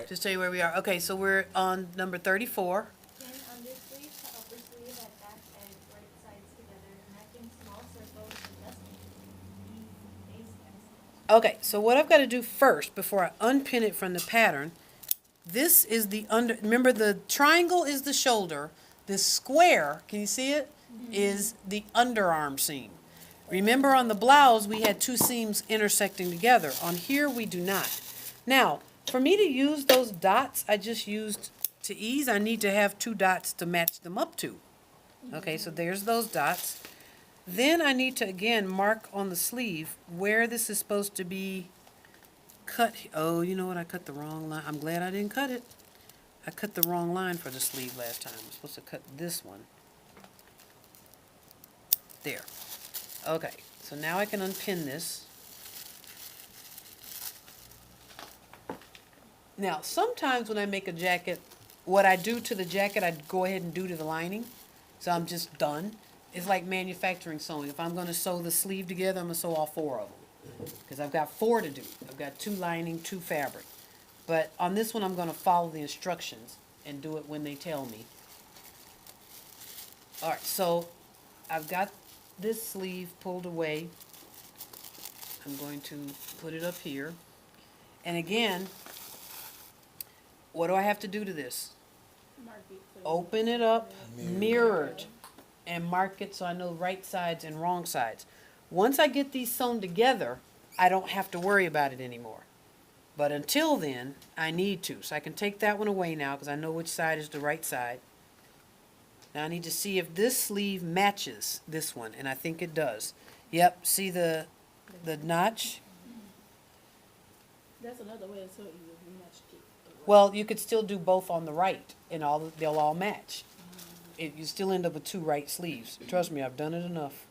Just tell you where we are. Okay, so we're on number 34. Pin undersleeve to upper sleeve at back edge, right sides together, matching small circles and just base exit. Okay, so what I've got to do first, before I unpin it from the pattern, this is the under, remember the triangle is the shoulder, this square, can you see it? Is the underarm seam. Remember on the blouse, we had two seams intersecting together. On here, we do not. Now, for me to use those dots I just used to ease, I need to have two dots to match them up to. Okay, so there's those dots. Then I need to, again, mark on the sleeve where this is supposed to be cut. Oh, you know what? I cut the wrong line. I'm glad I didn't cut it. I cut the wrong line for the sleeve last time. I'm supposed to cut this one. There. Okay, so now I can unpin this. Now, sometimes when I make a jacket, what I do to the jacket, I go ahead and do to the lining. So I'm just done. It's like manufacturing sewing. If I'm going to sew the sleeve together, I'm going to sew all four of them. Because I've got four to do. I've got two lining, two fabric. But on this one, I'm going to follow the instructions and do it when they tell me. All right, so I've got this sleeve pulled away. I'm going to put it up here. And again, what do I have to do to this? Open it up, mirrored, and mark it so I know right sides and wrong sides. Once I get these sewn together, I don't have to worry about it anymore. But until then, I need to. So I can take that one away now because I know which side is the right side. Now I need to see if this sleeve matches this one, and I think it does. Yep, see the notch? That's another way to sew it. You match it. Well, you could still do both on the right, and they'll all match. You still end up with two right sleeves. Trust me, I've done it enough.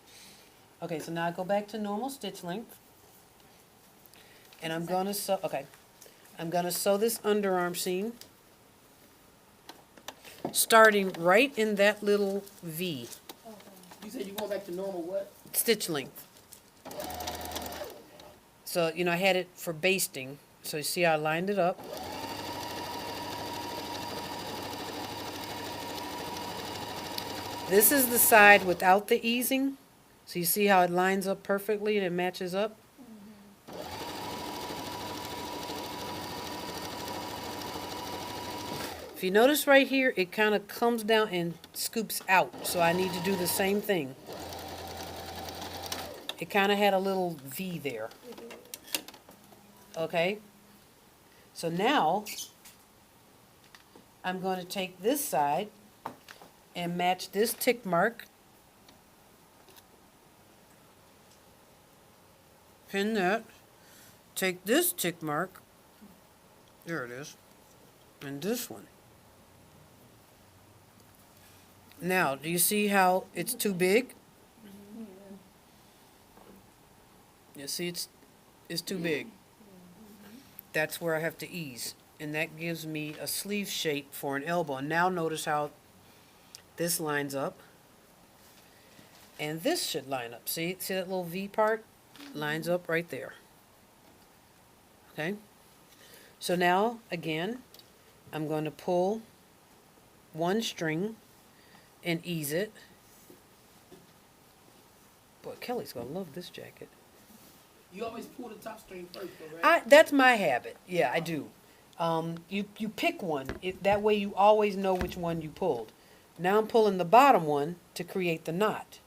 Okay, so now I go back to normal stitch length. And I'm gonna sew, okay. I'm gonna sew this underarm seam, starting right in that little V. You said you're going back to normal what? Stitch length. So, I had it for basting. So you see how I lined it up. This is the side without the easing. So you see how it lines up perfectly and it matches up? If you notice right here, it kind of comes down and scoops out. So I need to do the same thing. It kind of had a little V there. Okay? So now, I'm going to take this side and match this tick mark. Pin that. Take this tick mark. There it is. And this one. Now, do you see how it's too big? You see it's too big. That's where I have to ease. And that gives me a sleeve shape for an elbow. And now notice how this lines up. And this should line up. See that little V part? Lines up right there. Okay? So now, again, I'm going to pull one string and ease it. Boy, Kelly's going to love this jacket. You always pull the top string first, though, right? That's my habit. Yeah, I do. You pick one. That way you always know which one you pulled. Now I'm pulling the bottom one to create the knot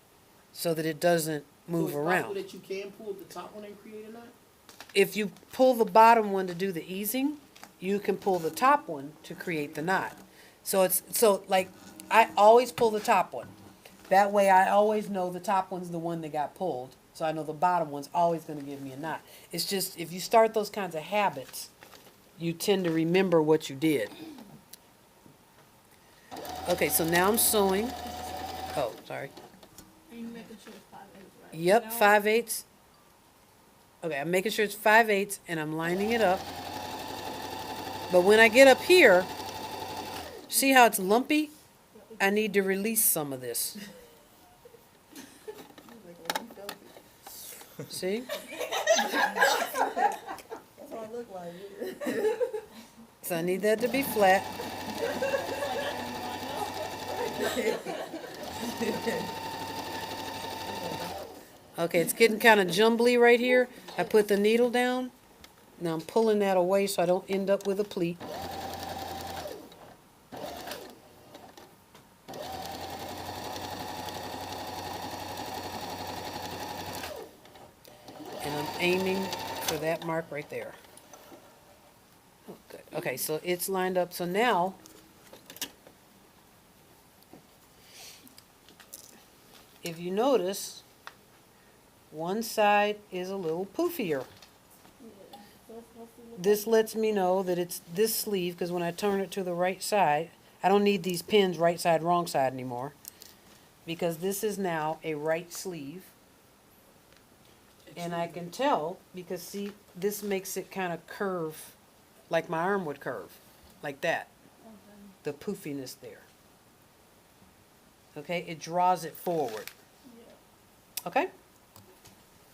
so that it doesn't move so it's around. possible that you can pull the top one and create a knot? If you pull the bottom one to do the easing, you can pull the top one to create the knot. So I always pull the top one. That way I always know the top one's the one that got pulled. So I know the bottom one's always going to give me a knot. It's just if you start those kinds of habits, you tend to remember what you did. Okay, so now I'm sewing. Oh, sorry. Are you making sure it's 5/8, right? Yep, Now, 5/8. Okay, I'm making sure it's 5/8 and I'm lining it up. But when I get up here, see how it's lumpy? I need to release some of this. See? That's what I look like. So I need that to be flat. Okay, it's getting kind of jumbly right here. I put the needle down. Now I'm pulling that away so I don't end up with a pleat. And I'm aiming for that mark right there. Oh, good. Okay, so it's lined up. So now, if you notice, one side is a little poofier. This lets me know that it's this sleeve, because when I turn it to the right side, I don't need these pins right side, wrong side anymore, because this is now a right sleeve. And I can tell, because see, this makes it kind of curve, like my arm would curve, like that. The poofiness there. Okay, it draws it forward. Okay?